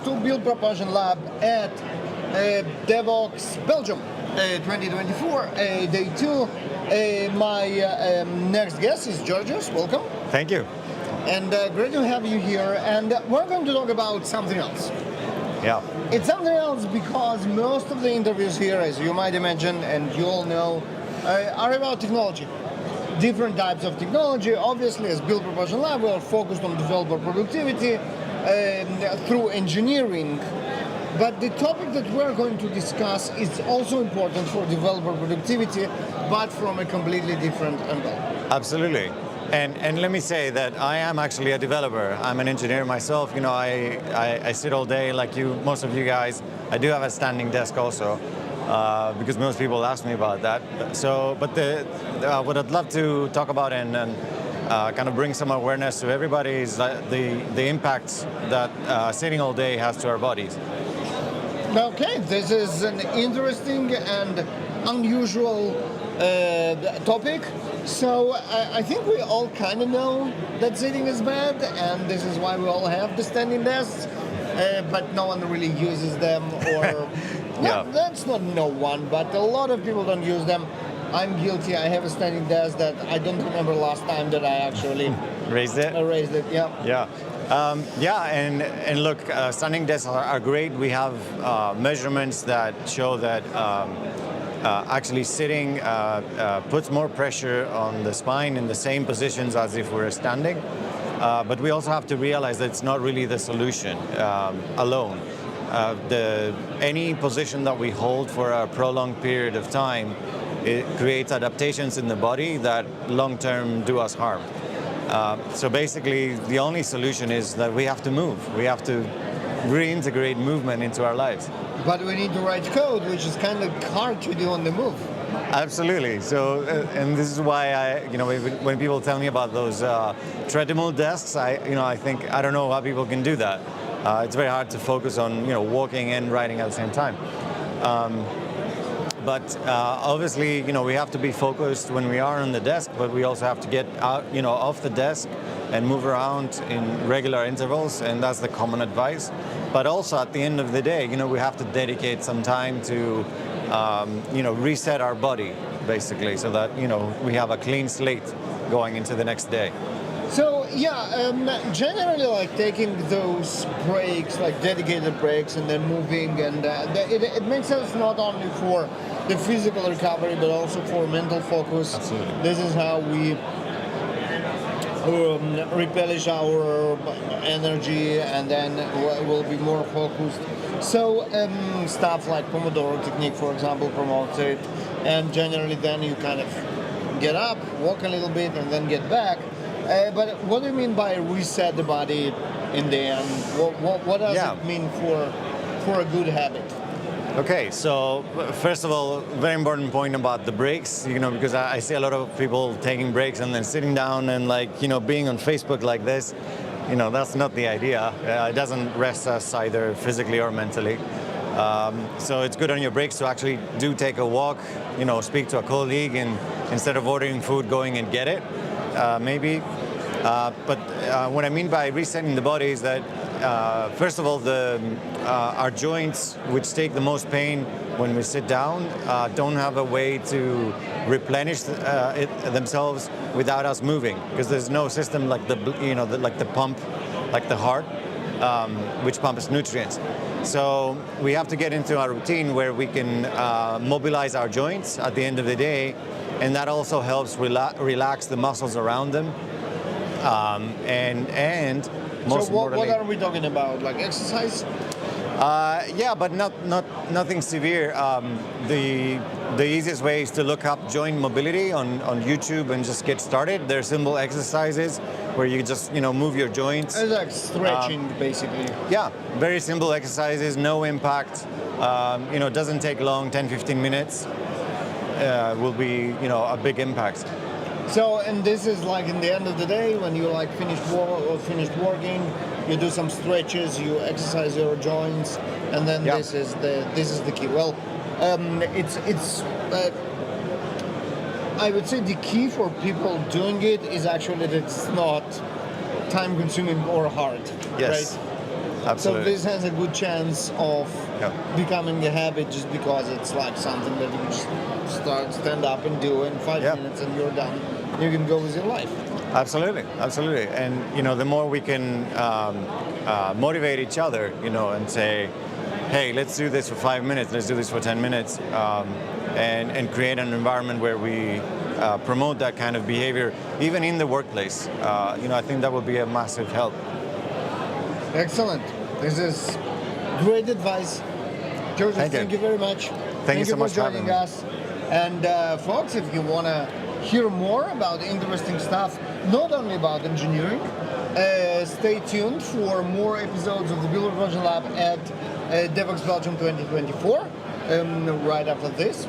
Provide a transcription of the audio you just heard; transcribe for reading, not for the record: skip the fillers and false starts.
to Build Propulsion Lab at Devox, Belgium, 2024, day 2. My next guest is Georgios. Welcome. Thank you. And great to have you here. And we're going to talk about something else. Yeah. It's something else because most of the interviews here, as you might imagine, and you all know, are about technology. Different types of technology. Obviously, as Build Propulsion Lab, we are focused on developer productivity through engineering. But the topic that we're going to discuss is also important for developer productivity, but from a completely different angle. Absolutely. And let me say that I am actually a developer. I'm an engineer myself. You know, I sit all day like you, most of you guys. I do have a standing desk also, because most people ask me about that. So, but what I'd love to talk about and kind of bring some awareness to everybody is the impact that sitting all day has to our bodies. Okay, this is an interesting and unusual topic. So I think we all kind of know that sitting is bad, and this is why we all have the standing desks, but no one really uses them, or Yeah. that's not no one, but a lot of people don't use them. I'm guilty. I have a standing desk that I don't remember last time that I actually Raised it? raised it. Yeah. Yeah. And look, standing desks are great. We have measurements that show that actually sitting puts more pressure on the spine in the same positions as if we're standing. But we also have to realize that it's not really the solution alone. Any position that we hold for a prolonged period of time, it creates adaptations in the body that long-term do us harm. So basically, the only solution is that we have to move. We have to reintegrate movement into our lives. But we need to write code, which is kind of hard to do on the move. Absolutely. So, and this is why when people tell me about those treadmill desks, I think I don't know how people can do that. It's very hard to focus on walking and writing at the same time. But obviously, we have to be focused when we are on the desk, but we also have to get out, off the desk and move around in regular intervals, and that's the common advice. But also at the end of the day, we have to dedicate some time to, reset our body, basically, so that, we have a clean slate going into the next day. So generally, like taking those breaks, like dedicated breaks, and then moving, and it makes sense not only for the physical recovery, but also for mental focus. Absolutely. This is how we replenish our energy, and then we'll be more focused. So stuff like Pomodoro technique, for example, promotes it, and generally then you kind of get up, walk a little bit, and then get back. But what do you mean by reset the body in the end? What does it mean for a good habit? Okay, so first of all, very important point about the breaks, because I see a lot of people taking breaks and then sitting down and being on Facebook like this. That's not the idea. It doesn't rest us either physically or mentally. So it's good on your breaks to actually do take a walk, speak to a colleague, and instead of ordering food, going and get it, maybe. But what I mean by resetting the body is that, first of all, our joints, which take the most pain when we sit down, don't have a way to replenish themselves without us moving, because there's no system like the pump, like the heart, which pumps nutrients. So we have to get into our routine where we can mobilize our joints at the end of the day, and that also helps relax the muscles around them. And most importantly, what are we talking about? Like exercise? But nothing severe. The easiest way is to look up joint mobility on YouTube and just get started. There are simple exercises where you just move your joints. It's like stretching, basically. Yeah, very simple exercises, no impact. It doesn't take long, 10-15 minutes. Will be a big impact. So, and this is like in the end of the day when you finished working, you do some stretches, you exercise your joints, and then this is the key. Well, it's I would say the key for people doing it is actually that it's not time consuming or hard. Yes. Right? Absolutely. So this has a good chance of Yeah. becoming a habit just because it's like something that you can just stand up and do in 5 Yeah. minutes and you're done. You can go with your life. Absolutely, absolutely. And the more we can motivate each other, and say, hey, let's do this for 5 minutes, let's do this for 10 minutes, and create an environment where we promote that kind of behavior, even in the workplace. I think that would be a massive help. Excellent. This is great advice. Georgios, thank you very much. Thank you so much for for joining having me. us. And folks, if you want to hear more about interesting stuff, not only about engineering, stay tuned for more episodes of the Build Propulsion Lab at DevOps Belgium 2024 right after this.